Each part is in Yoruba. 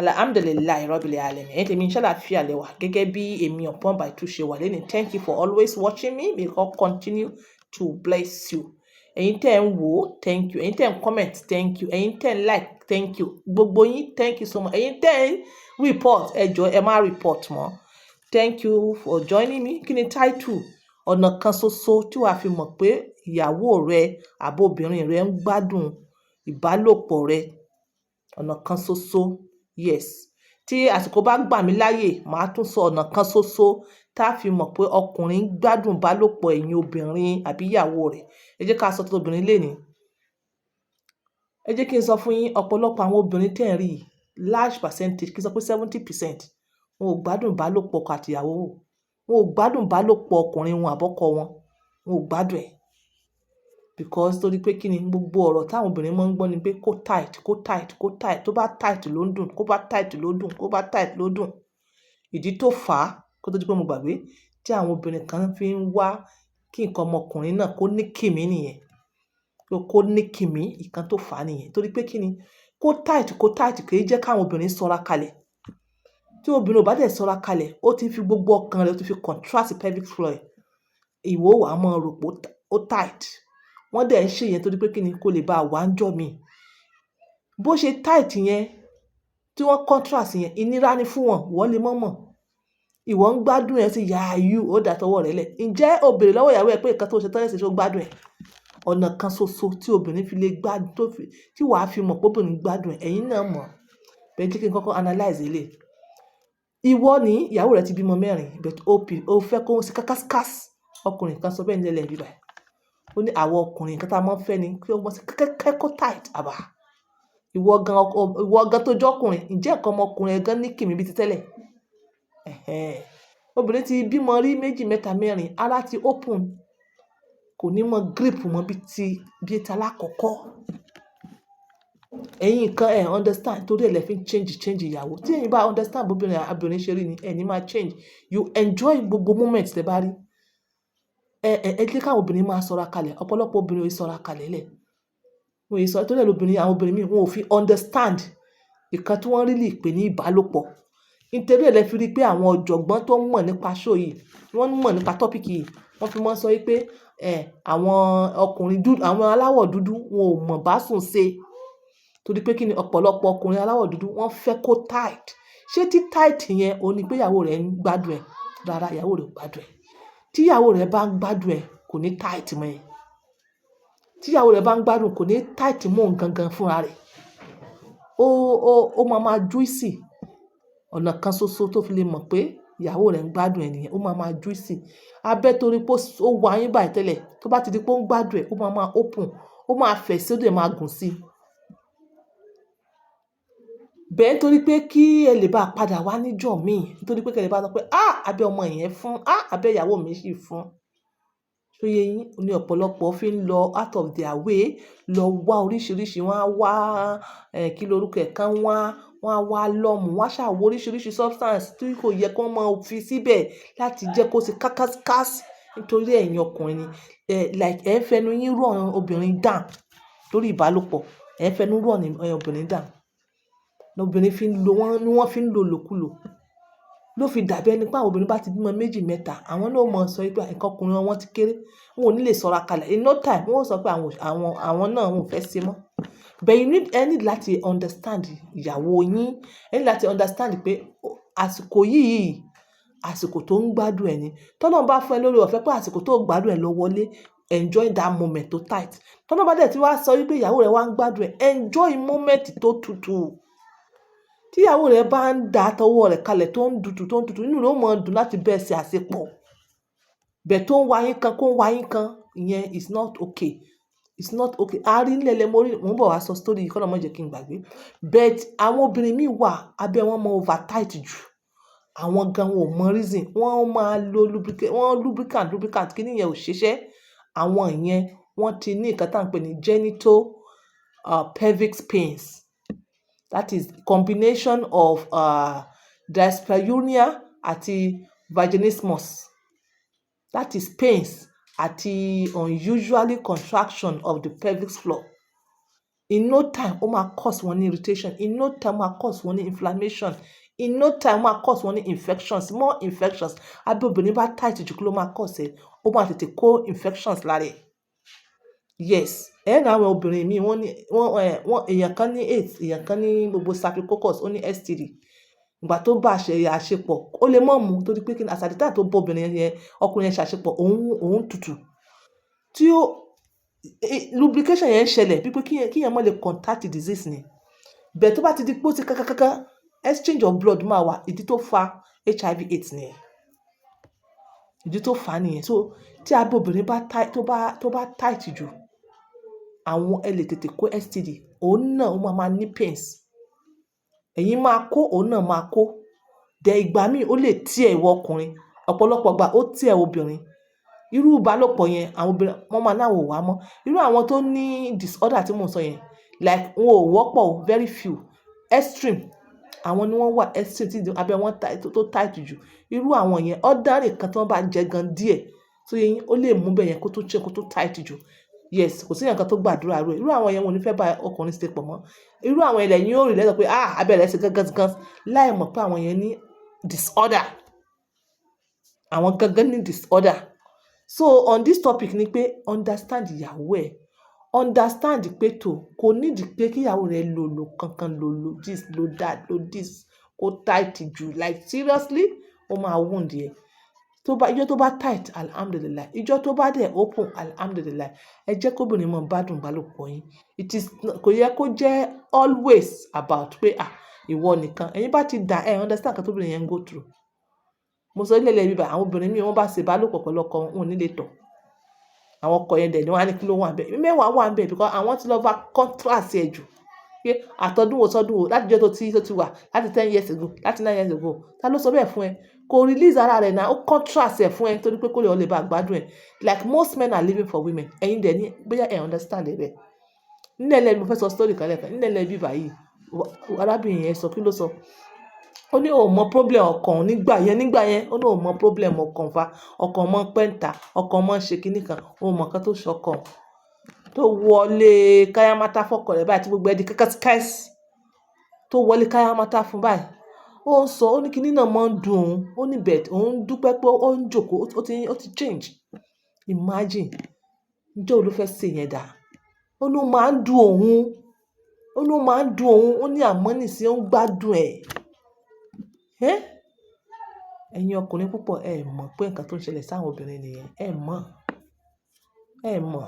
Alhamdulilayi Rabbil Alamin. Ẹ̀yin tèmi ṣàlàáfíà lẹ wà gẹ́gẹ́ bí èmi Ọ̀pọ̀n by Two ṣe wà lẹ́nu. Thank you for always watching me. May God continue to bless you. Ẹ̀yin tẹ́ ń wò, thank you. Ẹ̀yin tẹ́ ń comment, thank you. Ẹ̀yin tẹ́ ń like, thank you. Gbogbo yín, thank you so much. Ẹ̀yin tẹ́ ń report, ẹ jọ̀ọ́ ẹ má report mọ́. Thank you for joining me. Kí ni title? Ọ̀nà kan ṣoṣo tí wàá fi mọ̀ pé ìyàwó rẹ àbí obìnrin rẹ ń gbádùn ìbálòpọ̀ rẹ. Ọ̀nà kan ṣoṣo. Yes. Tí àsìkò bá gbà mí láyè, màá tún sọ ọ̀nà kan ṣoṣo tá a fi mọ̀ pé ọkùnrin ń gbádùn ìbálòpọ̀ ẹ̀yin obìnrin àbí ìyàwó rẹ̀. Ẹ jẹ́ ká sọ tó obìnrin lénìí. Ẹ jẹ́ kí n sọ fún yín, ọ̀pọ̀lọpọ̀ àwọn obìnrin tẹ́ ń rí large percentage, kí n sọ pé 70%, wọn ò gbádùn ìbálòpọ̀ ọkọ àti ìyàwó. Wọn ò gbádùn ìbálòpọ̀ ọkùnrin wọn àbọ́kọ wọn. Wọn ò gbádùn ẹ̀. Because torí pé kí ni gbogbo ọ̀rọ̀ táwọn obìnrin máa ń gbọ́ ni pé kó tight, kó tight, kó tight. Tó bá tight ló ń dùn, kó bá tight ló dùn, kó bá tight ló dùn. Ìdí tó fà á, kó tó di pé mo gbàgbé, tí àwọn obìnrin kan fi ń wá kí nǹkan ọmọkùnrin náà kó ní kìmí nìyẹn. Kó ní kìmí, ìkan tó fà á nìyẹn. Torí pé kí ni kó tight kì í jẹ́ káwọn obìnrin sọ́ra kalẹ̀. Tí obìnrin ò bá dẹ̀ sọ́ra kalẹ̀, ó ti fi gbogbo ọkàn rẹ̀, ó ti fi contrast pelvic floor ẹ̀. Ìwọ wà á máa rò pé ó tight. Wọ́n dẹ̀ ń ṣe yẹn torí pé kí ni kó lè bá wà ń jọ mi. Bó ṣe tight yẹn, tí wọ́n contrast yẹn, ìnira ni fún wọn, wọ́n lè mọ̀. Ìwọ ń gbádùn ẹ̀ sí yàáyú, ó dà tọwọ́ rẹ̀ lẹ̀. Ǹjẹ́ o béèrè lọ́wọ́ ìyàwó ẹ pé nǹkan tó ṣe tán lẹ́sìn ṣó gbádùn ẹ̀? Ọ̀nà kan ṣoṣo tí obìnrin fi lè gbádùn, tí wàá fi mọ̀ pé obìnrin gbádùn ẹ̀, ẹ̀yin náà mọ̀. Bẹ́ẹ̀ jẹ́ kí n kọ́kọ́ analyze ilé. Ìwọ ni ìyàwó rẹ ti bímọ 4, but ó fẹ́ kó ṣe kákáskás. Ọkùnrin kan sọ bẹ́ẹ̀ nílẹ̀ bíbá. Ó ní àwọn ọkùnrin kan tá a máa ń fẹ́ ni kí wọ́n ṣe kẹ́kọ́ tight àbá. Ìwọ gan tó jọ́kùnrin, ǹjẹ́ nǹkan ọmọkùnrin gan ní kìmí bí ti tẹ́lẹ̀? Obìnrin ti bímọ rí 2, 3, 4, ara ti open, kò ní mọ grip mọ́ bí ti alákọ̀ọ́kọ́. Ẹ̀yin kan understand torí ẹ̀ lẹ fi ń change ìyàwó. Tí ẹ̀yin bá understand obìnrin ṣe rí ni, ẹ̀ ní máa change. You enjoy gbogbo moment tẹ́ bá rí. Ẹ jẹ́ káwọn obìnrin máa sọ́ra kalẹ̀. Ọ̀pọ̀lọpọ̀ obìnrin ò sọ́ra kalẹ̀ lẹ̀. Wọ́n yìí sọ torí àwọn obìnrin míì wọn ò fi understand ìkan tí wọ́n really pè ní ìbálòpọ̀. Nítorí ẹ̀ lẹ fi rí pé àwọn ọ̀jọ̀gbọ́n tó mọ̀ nípa show yìí, wọ́n mọ̀ nípa topic yìí, wọ́n fi máa sọ wípé àwọn ọkùnrin dúdú, àwọn aláwọ̀ dúdú wọn ò mọ̀ bá sùn ṣe. Torí pé kí ni ọ̀pọ̀lọpọ̀ ọkùnrin aláwọ̀ dúdú wọ́n fẹ́ kó tight. Ṣé tí tight yẹn ò ní pé ìyàwó rẹ̀ ń gbádùn ẹ̀? Rárá, ìyàwó rẹ̀ ò gbádùn ẹ̀. Tí ìyàwó rẹ̀ bá ń gbádùn ẹ̀, kò ní tight mọ́ ẹ. Tí ìyàwó rẹ̀ bá ń gbádùn, kò ní tight mọ́ òun gangan fúnra rẹ̀. Ó máa juicy. Ọ̀nà kan ṣoṣo tó fi lè mọ̀ pé ìyàwó rẹ̀ ń gbádùn ẹ̀ nìyẹn. Ó máa juicy. Abẹ́ torí pé ó wà yín báyìí tẹ́lẹ̀, tó bá ti di pé ó ń gbádùn ẹ̀, ó máa open. Ó máa fẹ̀ sí, ó dẹ̀ máa gùn sí. Bẹ́ẹ̀ nítorí pé kí ẹ lè bá padà wá níjọ́ mi, nítorí pé kí ẹ lè bá sọ pé abẹ́ ọmọ yẹn fún, abẹ́ ìyàwó mi sì fún. So yé yín ní ọ̀pọ̀lọpọ̀ fi ń lọ out of their way lọ wá oríṣiríṣi. Wọ́n á wá kí lorúkọ ẹ̀ kan, wọ́n á wá lọ́mù, wọ́n á ṣàwọ̀ oríṣiríṣi substance tí kò yẹ kó máa fi síbẹ̀ láti jẹ́ kó ṣe kákáskás. Nítorí ẹ̀yin ọkùnrin ni like ẹ ń fẹnu yín rọ̀ obìnrin down lórí ìbálòpọ̀. Ẹ ń fẹnu rọ̀ obìnrin down. Obìnrin ni wọ́n fi ń lo lòkulò. Ló fi dàbí ẹni pé àwọn obìnrin bá ti bímọ 2, 3, àwọn náà mọ̀ sọ pé nǹkan ọkùnrin wọn ti kéré. Wọn ò ní lè sọ́ra kalẹ̀. In no time, wọ́n sọ pé àwọn náà wọn ò fẹ́ ṣe mọ́. But you need láti understand ìyàwó yín. Ẹ ní láti understand pé àsìkò yìí, àsìkò tó ń gbádùn ẹ̀ ni. Tọ́lọ́run bá fún ẹ lórí ọ̀fẹ́ pé àsìkò tó gbádùn ẹ̀ lọ wọlé, enjoy that moment tó tight. Tọ́lọ́run bá dẹ̀ tí wá sọ wípé ìyàwó rẹ̀ wá ń gbádùn ẹ̀, enjoy moment tó tutù. Tí ìyàwó rẹ̀ bá ń da tọwọ́ rẹ̀ kalẹ̀ tó ń tutù, inú rẹ̀ ó máa dùn láti bẹ́ẹ̀ ṣe àṣepọ̀. Bẹ́ẹ̀ tó ń wá yín kan, ìyẹn is not okay. It's not okay. A rí nílẹ̀ mo ń bọ̀ wá sọ story yìí, kọ́nà mọ́ jẹ́ kí n gbàgbé. But àwọn obìnrin míì wà, abẹ́ wọn mọ over tight jù. Àwọn gan wọn ò mọ reason. Wọ́n máa lo lubricant kí nìyẹn ò ṣiṣẹ́. Àwọn ìyẹn wọ́n ti ní nǹkan tá à ń pè ní genital pelvic pains. That is combination of dyspareunia àti vaginismus. That is pains àti unusually contraction of the pelvic floor. in no time ó máa cause wọn ní irritation, in no time ó máa cause wọn ní inflammation, in no time ó máa cause wọn ní infections, more infections. Abẹ́ obìnrin bá tight jù kí ló máa cause ẹ̀, ó máa tètè kó infections lára ẹ̀. Yes, ẹ̀rọ àwọn obìnrin mi wọ́n èèyàn kan ní AIDS, èèyàn kan ní gbogbo staphylococcus, ó ní STD. Ìgbà tó bá àṣepọ̀ ó lè mọ̀ mú torí pé kí ni àsàdítà tó bọ́ obìnrin yẹn ọkùnrin yẹn ṣàṣepọ̀ òun tutù. Tí ó lubrication yẹn ń ṣẹlẹ̀ bí pé kí yẹn mọ́ lè contact disease ni. Bẹ́ẹ̀ tó bá ti di pé ó ti kankan exchange of blood máa wà, ìdí tó fa HIV/AIDS nìyẹn. Ìdí tó fà á nìyẹn. So tí abẹ́ obìnrin tó bá tight jù, àwọn ẹ lè tètè kó STD, òun náà ó máa ní pains. Ẹ̀yin máa kó, òun náà máa kó. Dẹ̀ ìgbà míì ó lè tí ẹ̀ ìwọ ọkùnrin, ọ̀pọ̀lọpọ̀ ìgbà ó tí ẹ̀ obìnrin. Irú ìbálòpọ̀ yẹn àwọn obìnrin wọ́n máa náà wò wá mọ́. Irú àwọn tó ní disorder tí mò ń sọ yẹn, like wọn ò wọ́pọ̀, very few, extreme. Àwọn ni wọ́n wà extreme tí abẹ́ wọn tó tight jù. Irú àwọn yẹn ordinary kan tí wọ́n bá jẹ gan díẹ̀, so yẹn ó lè mú bẹ́ẹ̀ yẹn kó tó tight jù. Yes, kò sí nǹkan tó gbàdúrà rẹ̀. Irú àwọn yẹn wọn ò ní fẹ́ bá ọkùnrin ṣe pọ̀ mọ́. Irú àwọn ilẹ̀ yín ó rí lẹ́sọ̀ pé abẹ́ rẹ̀ ṣe gangan láì mọ̀ pé àwọn yẹn ní disorder. Àwọn gangan ní disorder. So on this topic ni pé understand ìyàwó ẹ̀. Understand pé kò need pé kí ìyàwó rẹ̀ lò kankan lò this lò that lò this kó tight jù, like seriously ó máa wound ẹ̀. Ìjọ́ tó bá tight, alhamdulillah. Ìjọ́ tó bá dẹ̀ open, alhamdulillah. Ẹ jẹ́ kó obìnrin mọ̀ gbádùn ìbálòpọ̀ yín. Kò yẹ kó jẹ́ always about pé ìwọ nìkan. Ẹ̀yin bá ti dà understand kan tó obìnrin yẹn ń go through. Mo sọ ilé bíbá àwọn obìnrin mi wọ́n bá ṣe ìbálòpọ̀ pẹ̀lú ọkọ wọn ò ní lè tọ̀. Àwọn ọkọ yẹn dẹ̀ ni wọ́n á ní kí ló wà ńbẹ̀. Mẹ́wàá wà ńbẹ̀ because àwọn ti lọ bá contrast ẹ̀ jù. Pé àtọ́dún wo sọ́dún wo láti jọ́ tó ti wà láti 10 years ago, láti 9 years ago. Ta ló sọ bẹ́ẹ̀ fún ẹ? Kò release ara rẹ̀ náà, ó contrast ẹ̀ fún ẹ torí pé kó lè bá gbádùn ẹ̀. Like most men are living for women. Ẹ̀yin dẹ̀ ní bóyá ẹ understand ẹ̀ bẹ́ẹ̀. Nílẹ̀ mo fẹ́ sọ story kan lẹ́ẹ̀kan. Nílẹ̀ bíbá yìí, arábìnrin yẹn sọ kí ló sọ? Ó ní òun mọ problem ọkàn nígbà yẹn ó ní òun mọ problem ọkàn fa, ọkàn mọ́ pẹ́ǹtà, ọkàn mọ́ ṣe kinní kan, òun mọ̀ kan tó ṣọkàn. Tó wọlé káyámátá fọ́kọ rẹ̀ báyìí tí gbogbo ẹ̀ di kẹ́kẹ́sì tó wọlé káyámátá fún báyìí. Ó ń sọ ó ní kinní náà máa ń dùn òun, ó ní bẹ́ẹ̀ òun dúpẹ́ pé ó ń jókòó, ó ti change. Imagine ǹjẹ́ òun ló fẹ́ ṣe yẹn dà? Ó ní ó máa ń dùn òun, ó ní àmọ́ nìsín ó ń gbádùn ẹ̀. Ẹ̀yin ọkùnrin púpọ̀ ẹ mọ̀ pé nǹkan tó ń ṣẹlẹ̀ sáwọn obìnrin nìyẹn. Ẹ mọ̀.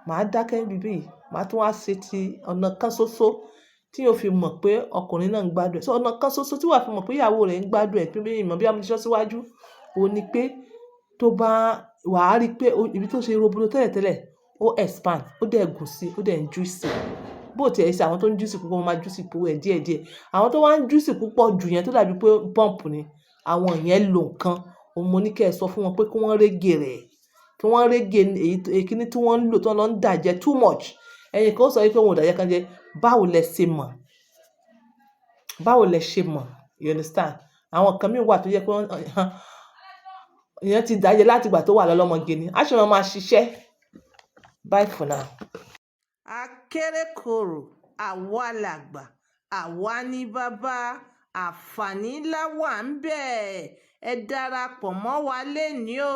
Màá dákẹ́ bíbí yìí, màá tún wá ṣe ti ọ̀nà kan ṣoṣo tí yóò fi mọ̀ pé ọkùnrin náà ń gbádùn ẹ̀. So ọ̀nà kan ṣoṣo tí wàá fi mọ̀ pé ìyàwó rẹ̀ ń gbádùn ẹ̀, pé ìmọ̀ bí a ti sọ síwájú, ó ní pé wàá rí pé ibi tó ṣe roboto tẹ́lẹ̀tẹ́lẹ̀ ó expand, ó dẹ̀ gùn sí, ó dẹ̀ ń juicy. Bó ti ẹ̀ ṣe àwọn tó ń juicy púpọ̀ wọ́n máa juicy púpọ̀ ẹ̀ díẹ̀díẹ̀. Àwọn tó wá ń juicy púpọ̀ jù yẹn tó dàbí pé bump ni, àwọn yẹn lò nǹkan. Mo ní kí ẹ sọ fún wọn pé kí wọ́n régè rẹ̀, kí wọ́n régè èkíní tí wọ́n ń lò tí wọ́n lọ ń dàjẹ́ too much. Ẹ̀yin kan sọ wípé wọn ò dàjẹ́ kan jẹ. Báwo lẹ ṣe mọ̀? You understand? Àwọn kan mìíràn wà tó yẹ pé ìyẹn ti dàjẹ́ láti ìgbà tó wà lọ́lọ́mọge ni. A ṣe máa ṣiṣẹ́. Bye for now. Akérèkòrò, àwa làgbà, àwa ní bàbá, àǹfààní ńlá wà ńbẹ̀. Ẹ darapọ̀ mọ́ wa lénìí o.